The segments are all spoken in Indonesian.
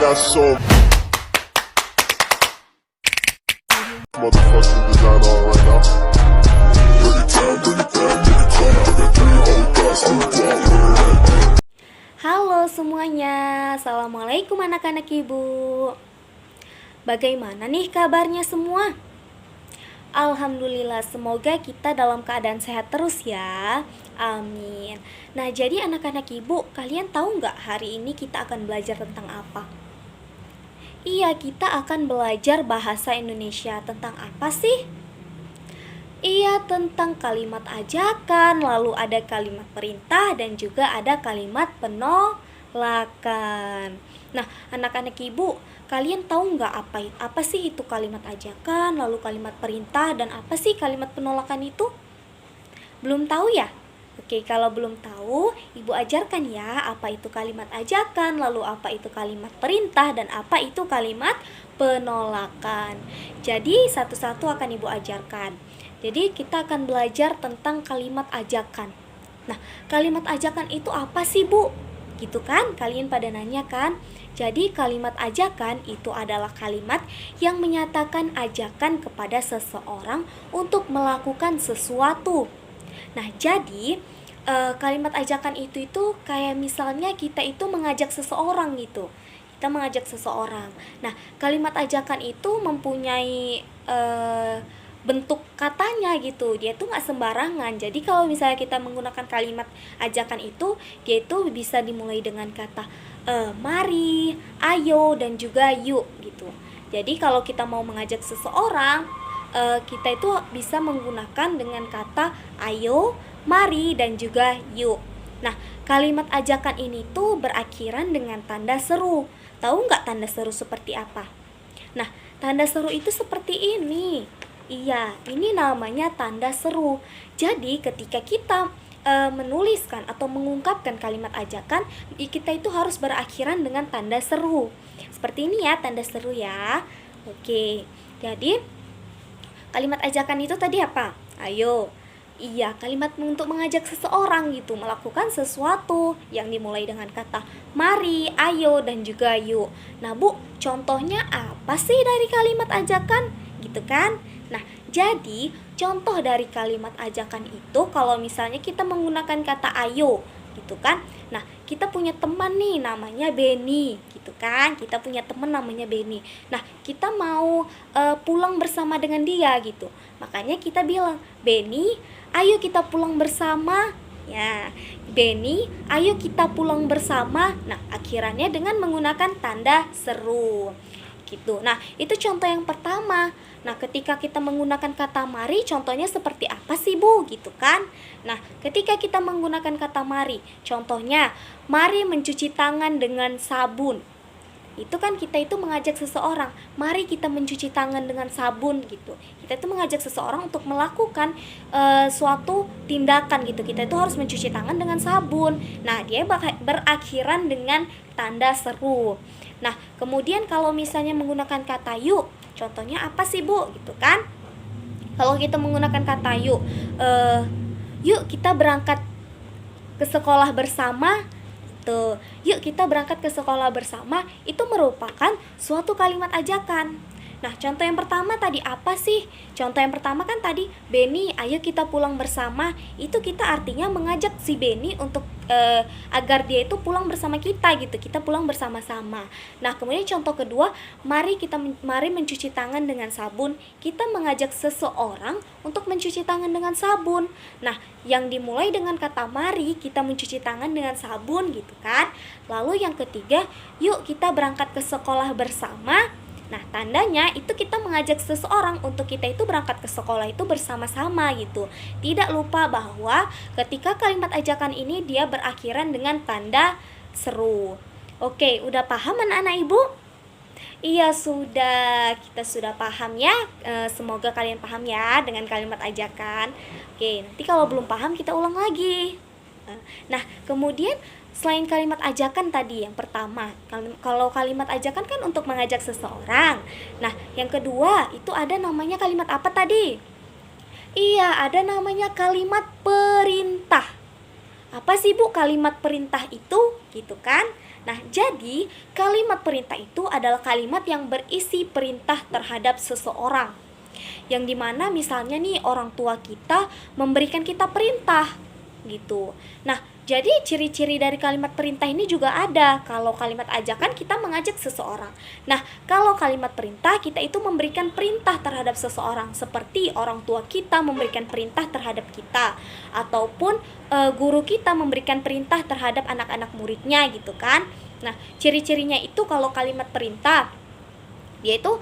got so motherfucking design on right now. Bring it down, bring it down, bring it down. Bring it down, oh God, so down. Halo semuanya, Assalamualaikum anak-anak ibu. Bagaimana nih kabarnya semua? Alhamdulillah, semoga kita dalam keadaan sehat terus ya. Amin. Nah, jadi anak-anak ibu, kalian tahu nggak hari ini kita akan belajar tentang apa? Iya, kita akan belajar bahasa Indonesia. Tentang apa sih? Iya, tentang kalimat ajakan, lalu ada kalimat perintah, dan juga ada kalimat penolakan. Nah, anak-anak ibu, kalian tahu nggak apa sih itu kalimat ajakan, lalu kalimat perintah, dan apa sih kalimat penolakan itu? Belum tahu ya? Oke, kalau belum tahu, ibu ajarkan ya apa itu kalimat ajakan, lalu apa itu kalimat perintah, dan apa itu kalimat penolakan. Jadi, satu-satu akan ibu ajarkan. Jadi, kita akan belajar tentang kalimat ajakan. Nah, kalimat ajakan itu apa sih, Bu? Gitu kan? Kalian pada nanya kan? Jadi, kalimat ajakan itu adalah kalimat yang menyatakan ajakan kepada seseorang untuk melakukan sesuatu. Nah, jadi kalimat ajakan itu kayak misalnya kita itu mengajak seseorang gitu. Kita mengajak seseorang. Nah, kalimat ajakan itu mempunyai bentuk katanya gitu. Dia tuh nggak sembarangan. Jadi kalau misalnya kita menggunakan kalimat ajakan itu, dia itu bisa dimulai dengan kata mari, ayo, dan juga yuk gitu. Jadi kalau kita mau mengajak seseorang, kita itu bisa menggunakan dengan kata ayo, mari, dan juga yuk. Nah, kalimat ajakan ini tuh berakhiran dengan tanda seru. Tahu nggak tanda seru seperti apa? Nah, tanda seru itu seperti ini. Iya, ini namanya tanda seru. Jadi ketika kita menuliskan atau mengungkapkan kalimat ajakan, kita itu harus berakhiran dengan tanda seru. Seperti ini ya tanda seru ya. Oke, jadi kalimat ajakan itu tadi apa? Ayo. Iya, kalimat untuk mengajak seseorang gitu melakukan sesuatu yang dimulai dengan kata mari, ayo, dan juga yuk. Nah, Bu, contohnya apa sih dari kalimat ajakan? Gitu kan? Nah, jadi contoh dari kalimat ajakan itu kalau misalnya kita menggunakan kata ayo gitu kan. Nah, kita punya teman nih namanya Benny gitu kan. Kita punya teman namanya Benny. Nah, kita mau pulang bersama dengan dia gitu. Makanya kita bilang, Benny, ayo kita pulang bersama. Ya, Benny, ayo kita pulang bersama. Nah, akhirannya dengan menggunakan tanda seru gitu. Nah, itu contoh yang pertama. Nah, ketika kita menggunakan kata mari, contohnya seperti apa sih, Bu? Gitu kan? Nah, ketika kita menggunakan kata mari, contohnya mari mencuci tangan dengan sabun. Itu kan kita itu mengajak seseorang, mari kita mencuci tangan dengan sabun gitu. Kita itu mengajak seseorang untuk melakukan suatu tindakan gitu. Kita itu harus mencuci tangan dengan sabun. Nah, dia berakhiran dengan tanda seru. Nah, kemudian kalau misalnya menggunakan kata yuk, contohnya apa sih, Bu? Gitu kan? Kalau kita menggunakan kata yuk, yuk kita berangkat ke sekolah bersama. Tuh, yuk kita berangkat ke sekolah bersama, itu merupakan suatu kalimat ajakan. Nah, contoh yang pertama tadi apa sih? Contoh yang pertama kan tadi, Benny, ayo kita pulang bersama. Itu kita artinya mengajak si Benny untuk agar dia itu pulang bersama kita gitu. Kita pulang bersama-sama. Nah, kemudian contoh kedua, mari mencuci tangan dengan sabun. Kita mengajak seseorang untuk mencuci tangan dengan sabun. Nah, yang dimulai dengan kata mari, kita mencuci tangan dengan sabun gitu kan. Lalu yang ketiga, yuk kita berangkat ke sekolah bersama. Nah, tandanya itu kita mengajak seseorang untuk kita itu berangkat ke sekolah itu bersama-sama gitu. Tidak lupa bahwa ketika kalimat ajakan ini dia berakhiran dengan tanda seru. Oke, udah paham anak-anak ibu? Iya, sudah. Kita sudah paham ya. Semoga kalian paham ya dengan kalimat ajakan. Oke, nanti kalau belum paham kita ulang lagi. Nah, kemudian selain kalimat ajakan tadi yang pertama, kalau kalimat ajakan kan untuk mengajak seseorang. Nah, yang kedua itu ada namanya kalimat apa tadi? Iya, ada namanya kalimat perintah. Apa sih Bu kalimat perintah itu? Gitu kan? Nah, jadi kalimat perintah itu adalah kalimat yang berisi perintah terhadap seseorang. Yang dimana misalnya nih orang tua kita memberikan kita perintah gitu. Nah, jadi ciri-ciri dari kalimat perintah ini juga ada. Kalau kalimat ajakan kita mengajak seseorang. Nah, kalau kalimat perintah kita itu memberikan perintah terhadap seseorang, seperti orang tua kita memberikan perintah terhadap kita, ataupun guru kita memberikan perintah terhadap anak-anak muridnya gitu kan. Nah, ciri-cirinya itu kalau kalimat perintah yaitu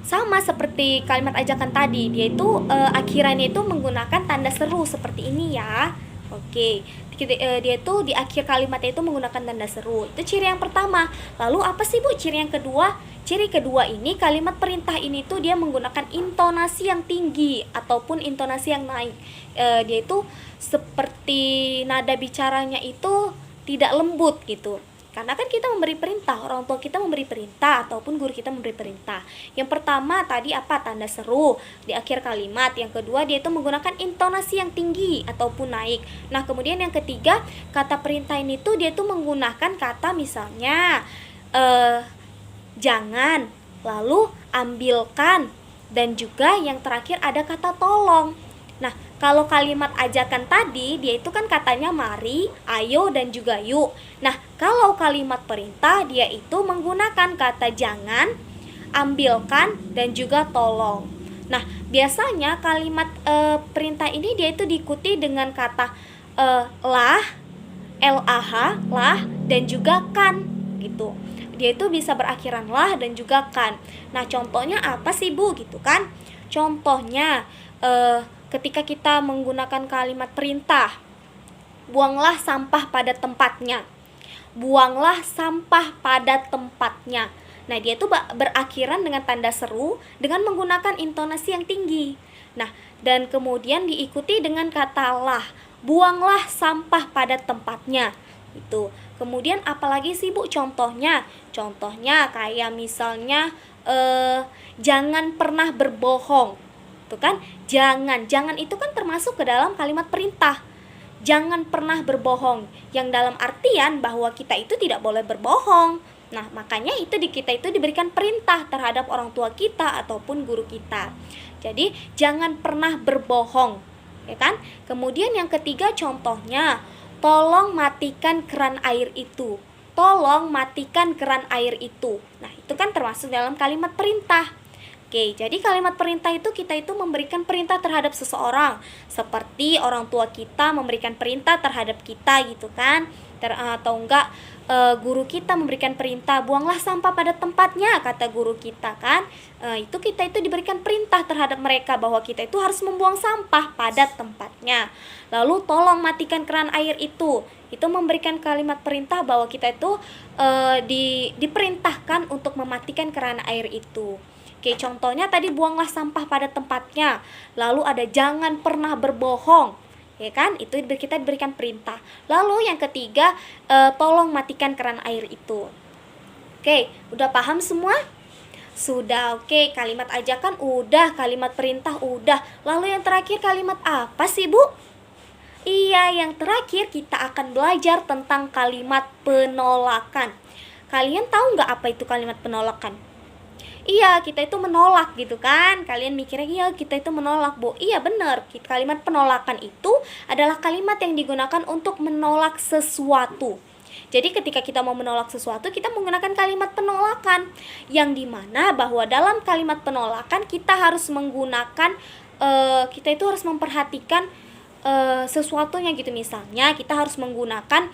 sama seperti kalimat ajakan tadi, dia itu akhirannya itu menggunakan tanda seru seperti ini ya. Oke, dia itu di akhir kalimatnya itu menggunakan tanda seru. Itu ciri yang pertama. Lalu apa sih Bu ciri yang kedua? Ciri kedua ini kalimat perintah ini tuh dia menggunakan intonasi yang tinggi ataupun intonasi yang naik. Dia itu seperti nada bicaranya itu tidak lembut gitu. Karena kan kita memberi perintah, orang tua kita memberi perintah ataupun guru kita memberi perintah. Yang pertama tadi apa? Tanda seru di akhir kalimat. Yang kedua dia itu menggunakan intonasi yang tinggi ataupun naik. Nah, kemudian yang ketiga, kata perintah ini tuh dia tuh menggunakan kata misalnya jangan, lalu ambilkan, dan juga yang terakhir ada kata tolong. Nah, kalau kalimat ajakan tadi, dia itu kan katanya mari, ayo, dan juga yuk. Nah, kalau kalimat perintah, dia itu menggunakan kata jangan, ambilkan, dan juga tolong. Nah, biasanya kalimat perintah ini dia itu diikuti dengan kata lah, lah, dan juga kan, gitu. Dia itu bisa berakhiran lah dan juga kan. Nah, contohnya apa sih Bu, gitu kan? Contohnya, ketika kita menggunakan kalimat perintah, buanglah sampah pada tempatnya. Buanglah sampah pada tempatnya. Nah, dia itu berakhiran dengan tanda seru dengan menggunakan intonasi yang tinggi. Nah, dan kemudian diikuti dengan kata lah. Buanglah sampah pada tempatnya. Itu. Kemudian apalagi sih Bu contohnya? Contohnya kayak misalnya jangan pernah berbohong. Tuh kan, jangan itu kan termasuk ke dalam kalimat perintah. Jangan pernah berbohong, yang dalam artian bahwa kita itu tidak boleh berbohong. Nah, makanya itu kita itu diberikan perintah terhadap orang tua kita ataupun guru kita. Jadi jangan pernah berbohong, ya kan? Kemudian yang ketiga contohnya, tolong matikan keran air itu. Tolong matikan keran air itu. Nah, itu kan termasuk dalam kalimat perintah. Oke, jadi kalimat perintah itu kita itu memberikan perintah terhadap seseorang, seperti orang tua kita memberikan perintah terhadap kita gitu kan, atau enggak guru kita memberikan perintah buanglah sampah pada tempatnya kata guru kita kan. Itu kita itu diberikan perintah terhadap mereka bahwa kita itu harus membuang sampah pada tempatnya. Lalu tolong matikan keran air itu memberikan kalimat perintah bahwa kita itu diperintahkan untuk mematikan keran air itu. Oke, contohnya tadi buanglah sampah pada tempatnya. Lalu ada jangan pernah berbohong. Ya kan? Itu kita diberikan perintah. Lalu yang ketiga, tolong matikan keran air itu. Oke, udah paham semua? Sudah. Oke, kalimat ajakan udah, kalimat perintah udah. Lalu yang terakhir kalimat apa sih, Bu? Iya, yang terakhir kita akan belajar tentang kalimat penolakan. Kalian tahu nggak apa itu kalimat penolakan? Iya, kita itu menolak gitu kan. Kalian mikirnya, iya kita itu menolak, Bu. Iya benar, kalimat penolakan itu adalah kalimat yang digunakan untuk menolak sesuatu. Jadi ketika kita mau menolak sesuatu, kita menggunakan kalimat penolakan. Yang dimana bahwa dalam kalimat penolakan kita harus menggunakan, kita itu harus memperhatikan sesuatunya gitu. Misalnya kita harus menggunakan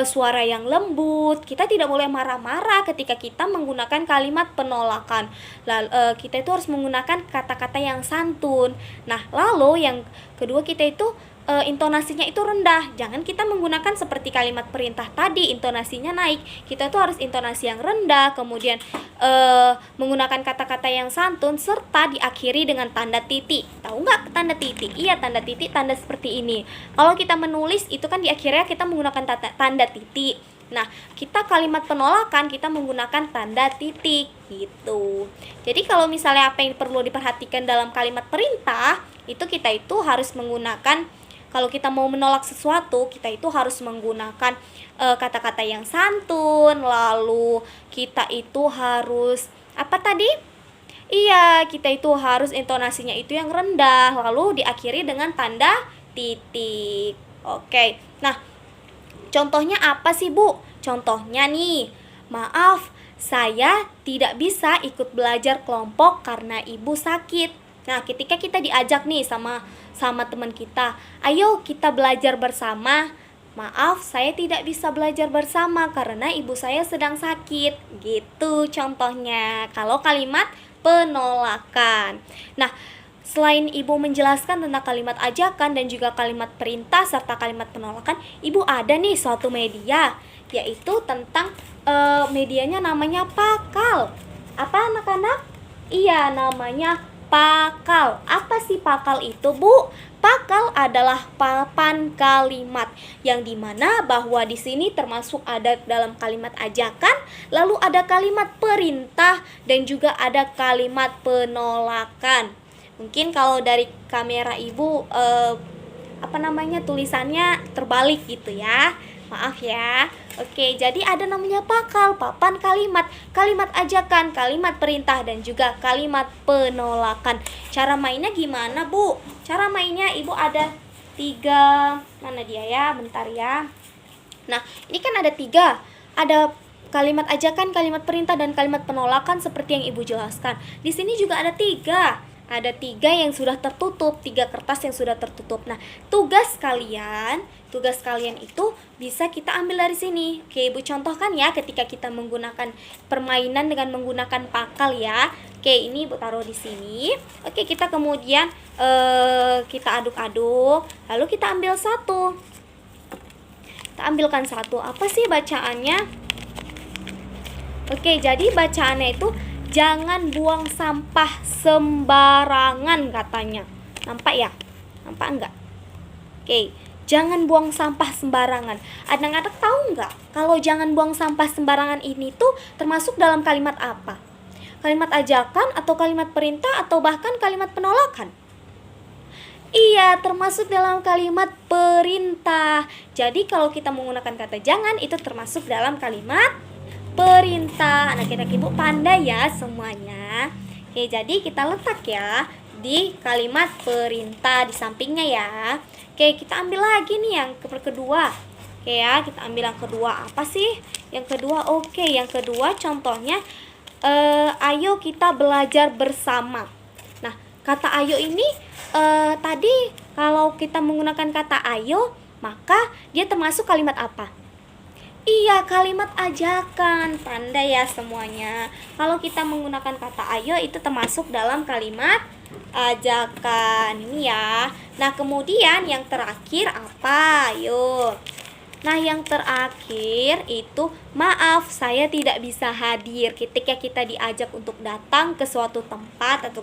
suara yang lembut. Kita tidak boleh marah-marah ketika kita menggunakan kalimat penolakan. Lalu kita itu harus menggunakan kata-kata yang santun. Nah, lalu yang kedua kita itu intonasinya itu rendah. Jangan kita menggunakan seperti kalimat perintah tadi intonasinya naik. Kita tuh harus intonasi yang rendah, kemudian menggunakan kata-kata yang santun serta diakhiri dengan tanda titik. Tahu nggak tanda titik? Iya, tanda titik, tanda seperti ini. Kalau kita menulis itu kan di akhirnya kita menggunakan tanda titik. Nah, kita kalimat penolakan kita menggunakan tanda titik gitu. Jadi kalau misalnya apa yang perlu diperhatikan dalam kalimat perintah, itu kita itu harus menggunakan, kalau kita mau menolak sesuatu, kita itu harus menggunakan kata-kata yang santun, lalu kita itu harus apa tadi? Iya, kita itu harus intonasinya itu yang rendah, lalu diakhiri dengan tanda titik. Oke. Nah, contohnya apa sih, Bu? Contohnya nih, maaf, saya tidak bisa ikut belajar kelompok karena ibu sakit. Nah, ketika kita diajak nih sama teman kita, ayo kita belajar bersama. Maaf, saya tidak bisa belajar bersama karena ibu saya sedang sakit. Gitu contohnya. Kalau kalimat penolakan. Nah, selain ibu menjelaskan tentang kalimat ajakan dan juga kalimat perintah serta kalimat penolakan, ibu ada nih suatu media, yaitu tentang medianya namanya Pakal. Apa anak-anak? Iya, namanya Pakal. Apa sih Pakal itu, Bu? Pakal adalah papan kalimat yang dimana bahwa di sini termasuk ada dalam kalimat ajakan, lalu ada kalimat perintah dan juga ada kalimat penolakan. Mungkin kalau dari kamera ibu tulisannya terbalik gitu ya. Maaf ya. Oke, jadi ada namanya pakal, papan kalimat, kalimat ajakan, kalimat perintah dan juga kalimat penolakan. Cara mainnya gimana, Bu? Cara mainnya ibu ada 3. Mana dia ya? Bentar ya. Nah, ini kan ada 3. Ada kalimat ajakan, kalimat perintah dan kalimat penolakan seperti yang ibu jelaskan. Di sini juga ada 3. Ada 3 yang sudah tertutup, 3 kertas yang sudah tertutup. Nah, tugas kalian itu bisa kita ambil dari sini. Oke, ibu contohkan ya ketika kita menggunakan permainan dengan menggunakan pakal ya. Oke, ini ibu taruh di sini. Oke, kita kemudian kita aduk-aduk, lalu kita ambil 1. Kita ambilkan 1. Apa sih bacaannya? Oke, jadi bacaannya itu jangan buang sampah sembarangan katanya. Nampak ya? Nampak enggak? Oke, jangan buang sampah sembarangan. Anak-anak tahu enggak kalau jangan buang sampah sembarangan ini tuh termasuk dalam kalimat apa? Kalimat ajakan atau kalimat perintah atau bahkan kalimat penolakan? Iya, termasuk dalam kalimat perintah. Jadi kalau kita menggunakan kata jangan itu termasuk dalam kalimat perintah. Anak-anak ibu pandai ya semuanya. Oke, jadi kita letak ya di kalimat perintah di sampingnya ya. Oke, kita ambil lagi nih yang kedua. Oke ya, kita ambil yang kedua. Apa sih yang kedua? Oke, yang kedua contohnya ayo kita belajar bersama. Nah, kata ayo ini tadi kalau kita menggunakan kata ayo, maka dia termasuk kalimat apa? Iya, kalimat ajakan. Pandai ya semuanya. Kalau kita menggunakan kata ayo itu termasuk dalam kalimat ajakan. Ini ya. Nah, kemudian yang terakhir apa? Ayo. Nah, yang terakhir itu maaf, saya tidak bisa hadir. Ketika kita diajak untuk datang ke suatu tempat atau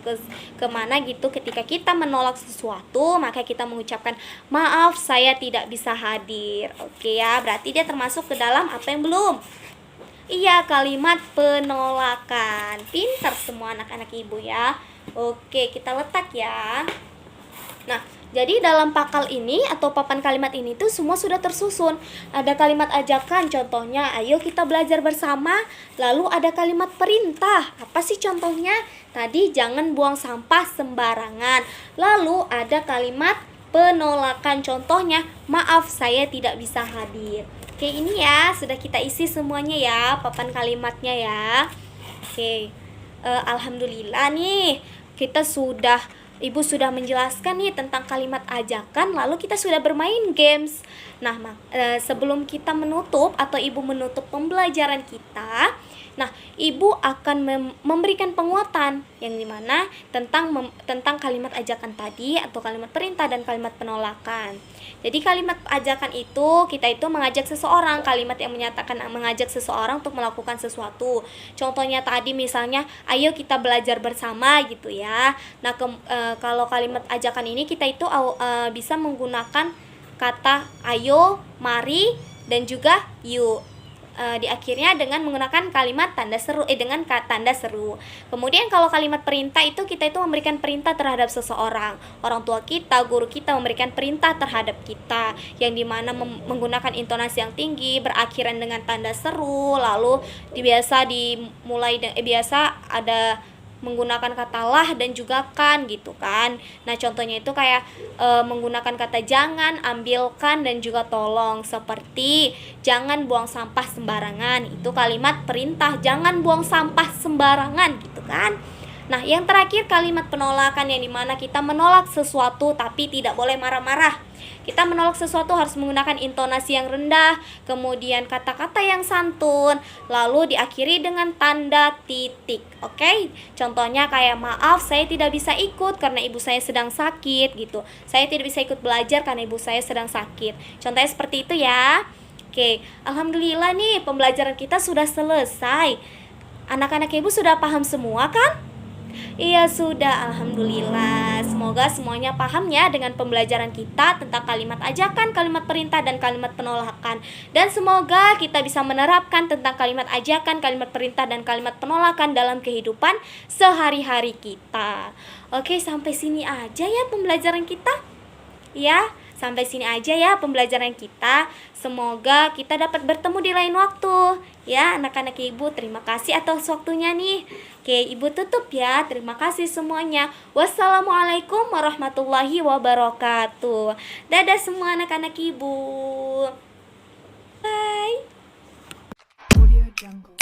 kemana gitu, ketika kita menolak sesuatu, maka kita mengucapkan maaf, saya tidak bisa hadir. Oke ya, berarti dia termasuk ke dalam apa yang belum? Iya, kalimat penolakan. Pintar semua anak-anak ibu ya. Oke, kita letak ya. Nah, jadi dalam pakal ini atau papan kalimat ini tuh semua sudah tersusun. Ada kalimat ajakan, contohnya ayo kita belajar bersama. Lalu ada kalimat perintah. Apa sih contohnya? Tadi jangan buang sampah sembarangan. Lalu ada kalimat penolakan, contohnya maaf saya tidak bisa hadir. Oke, ini ya sudah kita isi semuanya ya papan kalimatnya ya. Oke, alhamdulillah nih Ibu sudah menjelaskan nih tentang kalimat ajakan, lalu kita sudah bermain games. Nah, sebelum kita menutup atau ibu menutup pembelajaran kita, nah, ibu akan memberikan penguatan yang dimana tentang kalimat ajakan tadi atau kalimat perintah dan kalimat penolakan. Jadi kalimat ajakan itu kita itu mengajak seseorang, kalimat yang menyatakan mengajak seseorang untuk melakukan sesuatu. Contohnya tadi misalnya ayo kita belajar bersama gitu ya. Nah, kalau kalimat ajakan ini kita itu bisa menggunakan kata ayo, mari dan juga yuk. diakhirinya dengan menggunakan kalimat tanda seru tanda seru. Kemudian kalau kalimat perintah itu kita itu memberikan perintah terhadap seseorang. Orang tua kita, guru kita memberikan perintah terhadap kita yang dimana menggunakan intonasi yang tinggi, berakhiran dengan tanda seru, lalu biasa ada menggunakan kata lah dan juga kan gitu kan. Nah contohnya itu kayak menggunakan kata jangan, ambilkan, dan juga tolong. Seperti jangan buang sampah sembarangan, itu kalimat perintah, jangan buang sampah sembarangan gitu kan. Nah yang terakhir kalimat penolakan, yang dimana kita menolak sesuatu tapi tidak boleh marah-marah. Kita menolak sesuatu harus menggunakan intonasi yang rendah, kemudian kata-kata yang santun, lalu diakhiri dengan tanda titik. Oke? Contohnya kayak maaf saya tidak bisa ikut karena ibu saya sedang sakit gitu. Saya tidak bisa ikut belajar karena ibu saya sedang sakit. Contohnya seperti itu ya. Oke, alhamdulillah nih pembelajaran kita sudah selesai. Anak-anak ibu sudah paham semua kan? Iya sudah, alhamdulillah. Semoga semuanya paham ya dengan pembelajaran kita tentang kalimat ajakan, kalimat perintah, dan kalimat penolakan. Dan semoga kita bisa menerapkan tentang kalimat ajakan, kalimat perintah, dan kalimat penolakan dalam kehidupan sehari-hari kita. Oke, sampai sini aja ya pembelajaran kita. Ya, sampai sini aja ya pembelajaran kita. Semoga kita dapat bertemu di lain waktu. Ya, anak-anak ibu, terima kasih atas waktunya nih. Oke, ibu tutup ya. Terima kasih semuanya. Wassalamualaikum warahmatullahi wabarakatuh. Dadah semua anak-anak ibu. Bye. Audio Jungle.